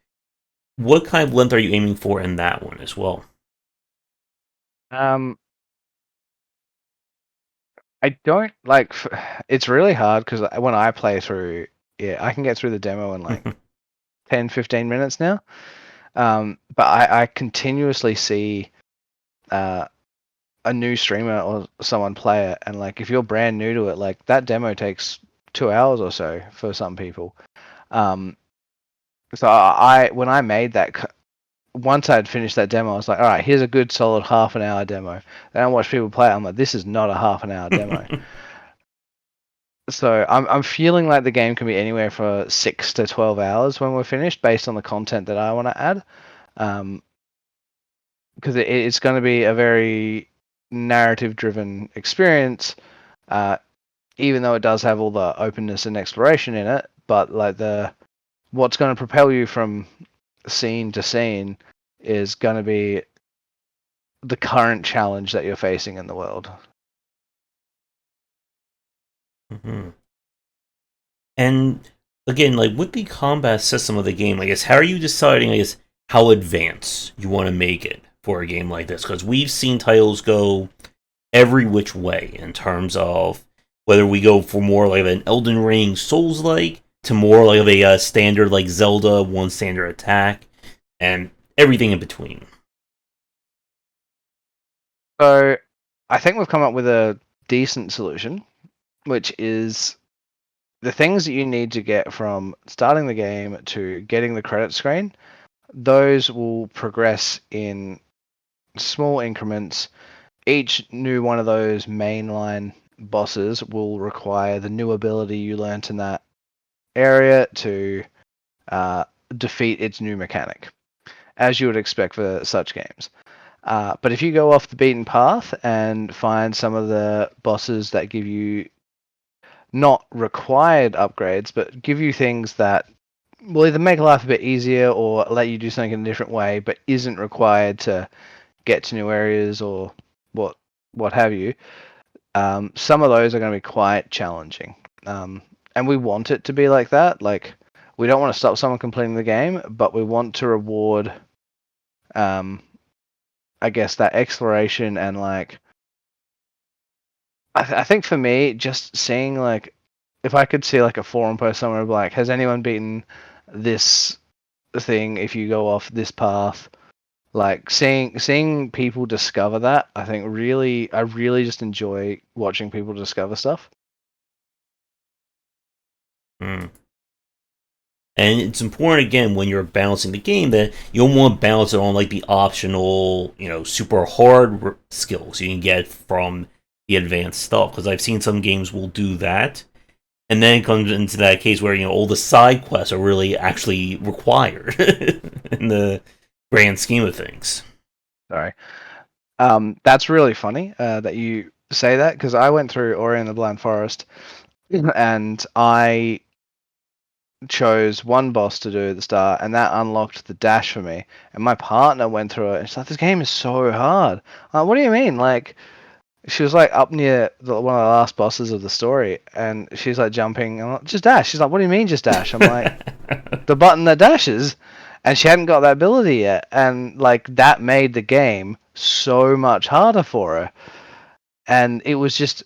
what kind of length are you aiming for in that one as well? I don't like. It's really hard because when I play through, I can get through the demo in like 10-15 minutes now. But I continuously see a new streamer or someone play it, and like if you're brand new to it, like that demo takes 2 hours or so for some people. So when I made that, once I'd finished that demo, I was like, all right, here's a good solid half an hour demo. Then I watch people play it, I'm like, this is not a half an hour demo. So I'm feeling like the game can be anywhere for 6 to 12 hours when we're finished, based on the content that I want to add. Because it's going to be a very narrative-driven experience, even though it does have all the openness and exploration in it. But like what's going to propel you from scene to scene is going to be the current challenge that you're facing in the world. Mm-hmm. And again, like with the combat system of the game, I guess, how are you deciding, I guess, how advanced you want to make it for a game like this? Because we've seen titles go every which way in terms of whether we go for more like an Elden Ring Souls-like, to more like of a standard like Zelda, one standard attack, and everything in between. So I think we've come up with a decent solution, which is the things that you need to get from starting the game to getting the credit screen. Those will progress in small increments. Each new one of those mainline bosses will require the new ability you learnt in that area to defeat its new mechanic, as you would expect for such games. But if you go off the beaten path and find some of the bosses that give you not required upgrades, but give you things that will either make life a bit easier or let you do something in a different way, but isn't required to get to new areas or what have you, some of those are going to be quite challenging. And we want it to be like that. Like, we don't want to stop someone completing the game, but we want to reward, I guess, that exploration and like. I think for me, just seeing like, if I could see like a forum post somewhere like, has anyone beaten this thing if you go off this path? Like seeing people discover that, I really just enjoy watching people discover stuff. Mm. And it's important again when you're balancing the game that you don't want to balance it on like the optional, super hard skills you can get from the advanced stuff. Because I've seen some games will do that, and then it comes into that case where all the side quests are really actually required in the grand scheme of things. Sorry, that's really funny that you say that, because I went through Ori and the Blind Forest, and I chose one boss to do at the start, and that unlocked the dash for me. And my partner went through it, and she's like, "This game is so hard." I'm like, what do you mean? Like, she was like up near one of the last bosses of the story, and she's like jumping. I'm like, just dash. She's like, "What do you mean, just dash?" I'm like, "The button that dashes," and she hadn't got that ability yet, and like that made the game so much harder for her. And it was just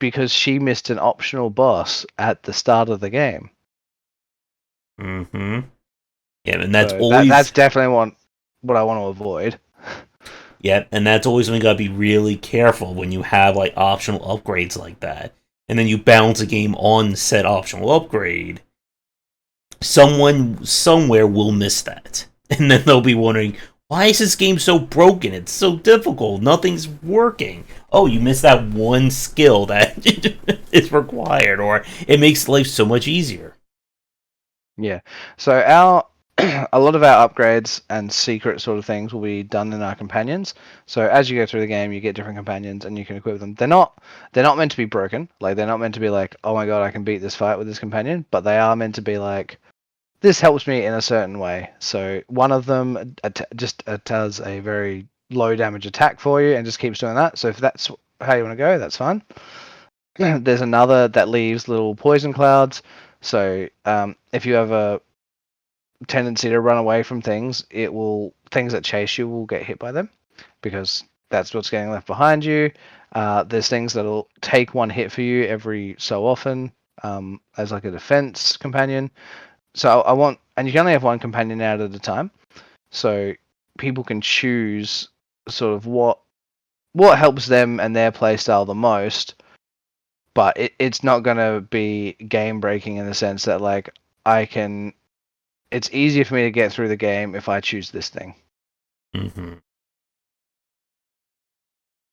because she missed an optional boss at the start of the game. Mm-hmm. Yeah, and that's So always that's definitely what I want to avoid. Yeah, and that's always when you gotta be really careful when you have like optional upgrades like that. And then you balance a game on said optional upgrade. Someone somewhere will miss that. And then they'll be wondering, why is this game so broken? It's so difficult. Nothing's working. Oh, you missed that one skill that is required, or it makes life so much easier. Yeah. So a lot of our upgrades and secret sort of things will be done in our companions. So as you go through the game, you get different companions and you can equip them. They're not meant to be broken. Like, they're not meant to be like, "Oh my god, I can beat this fight with this companion," but they are meant to be like, this helps me in a certain way. So one of them just does a very low damage attack for you and just keeps doing that. So if that's how you want to go, that's fine. There's another that leaves little poison clouds. So if you have a tendency to run away from things, things that chase you will get hit by them, because that's what's getting left behind you. There's things that'll take one hit for you every so often, as like a defense companion. So and you can only have one companion out at a time. So people can choose sort of what helps them and their playstyle the most, but it's not going to be game breaking in the sense that like it's easier for me to get through the game if I choose this thing. Mm-hmm.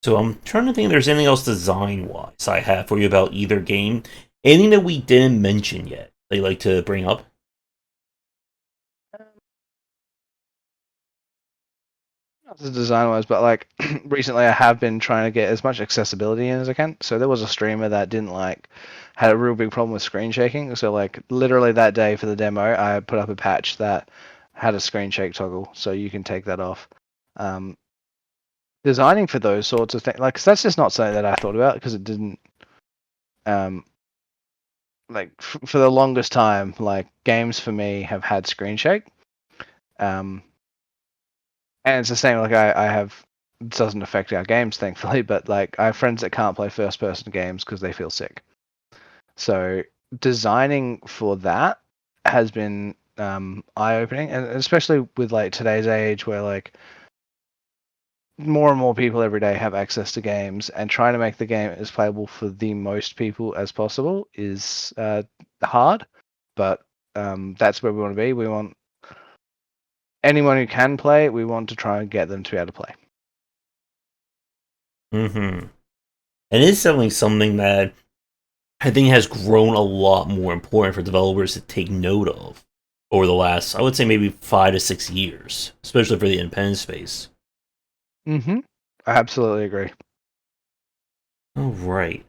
So I'm trying to think if there's anything else design-wise I have for you about either game. Anything that we didn't mention yet that you'd like to bring up? Not the design wise, but like recently I have been trying to get as much accessibility in as I can. So there was a streamer that had a real big problem with screen shaking. So like literally that day for the demo, I put up a patch that had a screen shake toggle, so you can take that off. Designing for those sorts of things, like, 'cause that's just not something that I thought about, because it didn't. Like for the longest time, like games for me have had screen shake. And it's the same. Like I have. It doesn't affect our games, thankfully, but like I have friends that can't play first-person games because they feel sick. So designing for that has been eye-opening, and especially with like today's age where like more and more people every day have access to games, and trying to make the game as playable for the most people as possible is hard, but that's where we want to be. We want anyone who can play, we want to try and get them to be able to play. Mm-hmm. And it's definitely something that I think has grown a lot more important for developers to take note of over the last, I would say, maybe 5 to 6 years, especially for the independent space. Mm-hmm. I absolutely agree. All right.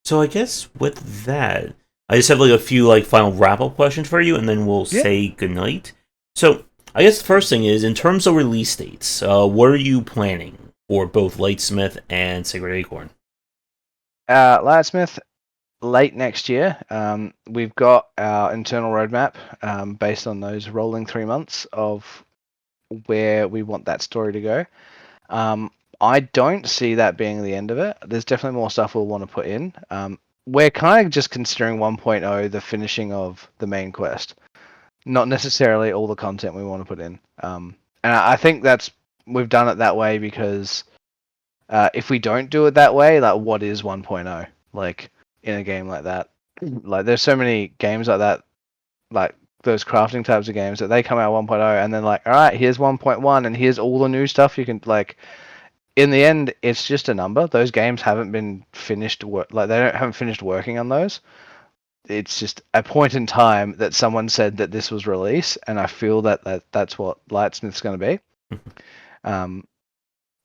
So I guess with that, I just have like a few like final wrap-up questions for you, and then we'll say goodnight. So I guess the first thing is, in terms of release dates, what are you planning for both Lightsmith and Sacred Acorn? Lightsmith, late next year. We've got our internal roadmap based on those rolling 3 months of where we want that story to go. I don't see that being the end of it. There's definitely more stuff we'll want to put in. We're kind of just considering 1.0 the finishing of the main quest, not necessarily all the content we want to put in. And I think we've done it that way because if we don't do it that way, like what is 1.0? Like in a game like that, like there's so many games like that, like those crafting types of games that they come out 1.0 and then like, all right, here's 1.1 and here's all the new stuff you can like. In the end, it's just a number. Those games haven't been finished like haven't finished working on those. It's just a point in time that someone said that this was release, and I feel that's what Lightsmith's going to be.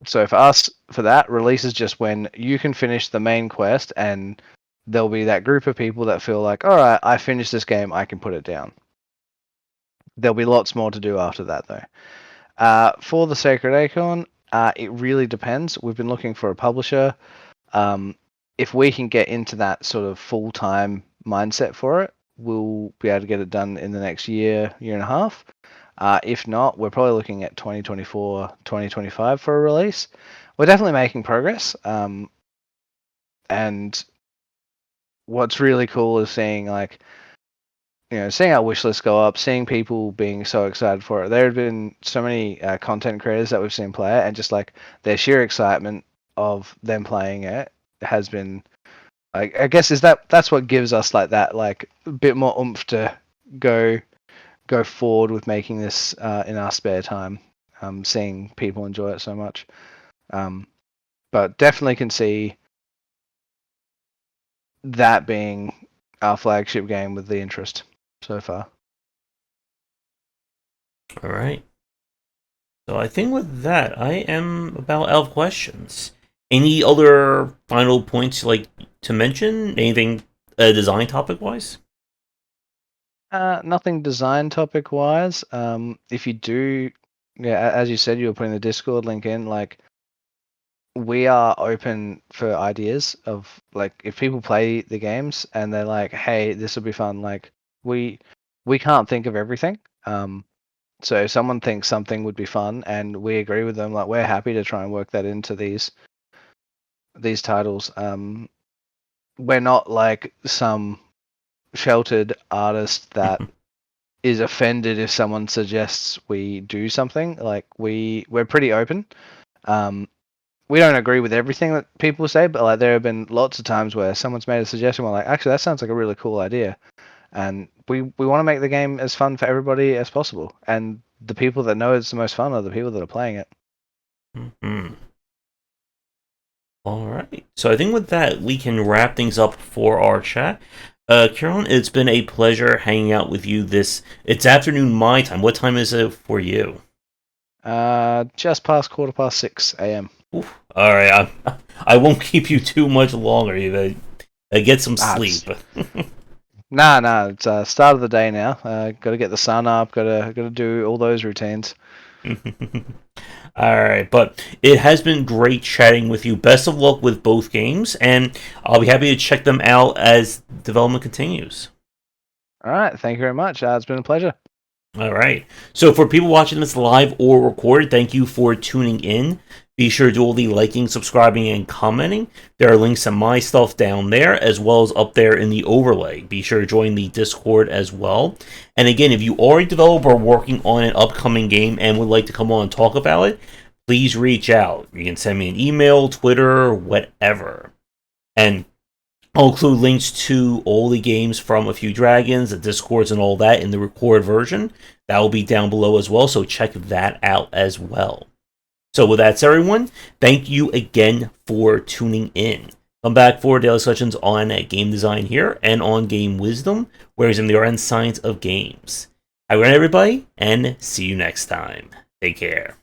So for us, for that, release is just when you can finish the main quest, and there'll be that group of people that feel like, all right, I finished this game, I can put it down. There'll be lots more to do after that, though. For the Sacred Acorn, it really depends. We've been looking for a publisher. If we can get into that sort of full-time mindset for it, we'll be able to get it done in the next year and a half. If not, we're probably looking at 2024, 2025 for a release. We're definitely making progress. And what's really cool is seeing seeing our wish list go up, seeing people being so excited for it. There have been so many content creators that we've seen play it, and just like their sheer excitement of them playing it has been, I guess, that's what gives us like that like a bit more oomph to go forward with making this in our spare time. Seeing people enjoy it so much, but definitely can see that being our flagship game with the interest so far. All right. So I think with that, I am about out of questions. Any other final points you'd like to mention? Anything design topic wise? Nothing design topic wise. If you do, yeah, as you said, you were putting the Discord link in. Like, we are open for ideas of like if people play the games and they're like, "Hey, this will be fun." Like, we can't think of everything. So if someone thinks something would be fun and we agree with them, like we're happy to try and work that into these titles. We're not like some sheltered artist that is offended if someone suggests we do something. Like we're pretty open. We don't agree with everything that people say, but like there have been lots of times where someone's made a suggestion. We're like, actually, that sounds like a really cool idea, and we want to make the game as fun for everybody as possible. And the people that know it's the most fun are the people that are playing it. Mm-hmm. All right. So I think with that, we can wrap things up for our chat. Keirron, it's been a pleasure hanging out with you it's afternoon my time. What time is it for you? Just past 6:15 a.m. Oof. All right. I won't keep you too much longer. You get some sleep. Nah. It's start of the day now. Got to get the sun up. Got to do all those routines. All right, but it has been great chatting with you. Best of luck with both games, and I'll be happy to check them out as development continues. All right, thank you very much. It's been a pleasure. All right. So for people watching this live or recorded, thank you for tuning in. Be sure to do all the liking, subscribing, and commenting. There are links to my stuff down there, as well as up there in the overlay. Be sure to join the Discord as well. And again, if you are a developer working on an upcoming game and would like to come on and talk about it, please reach out. You can send me an email, Twitter, whatever. And I'll include links to all the games from A Few Dragons, the Discords, and all that in the record version. That will be down below as well, so check that out as well. So with that said, everyone, thank you again for tuning in. Come back for daily discussions on game design here and on game wisdom, where is in the art and science of games. Have a good night, everybody, and see you next time. Take care.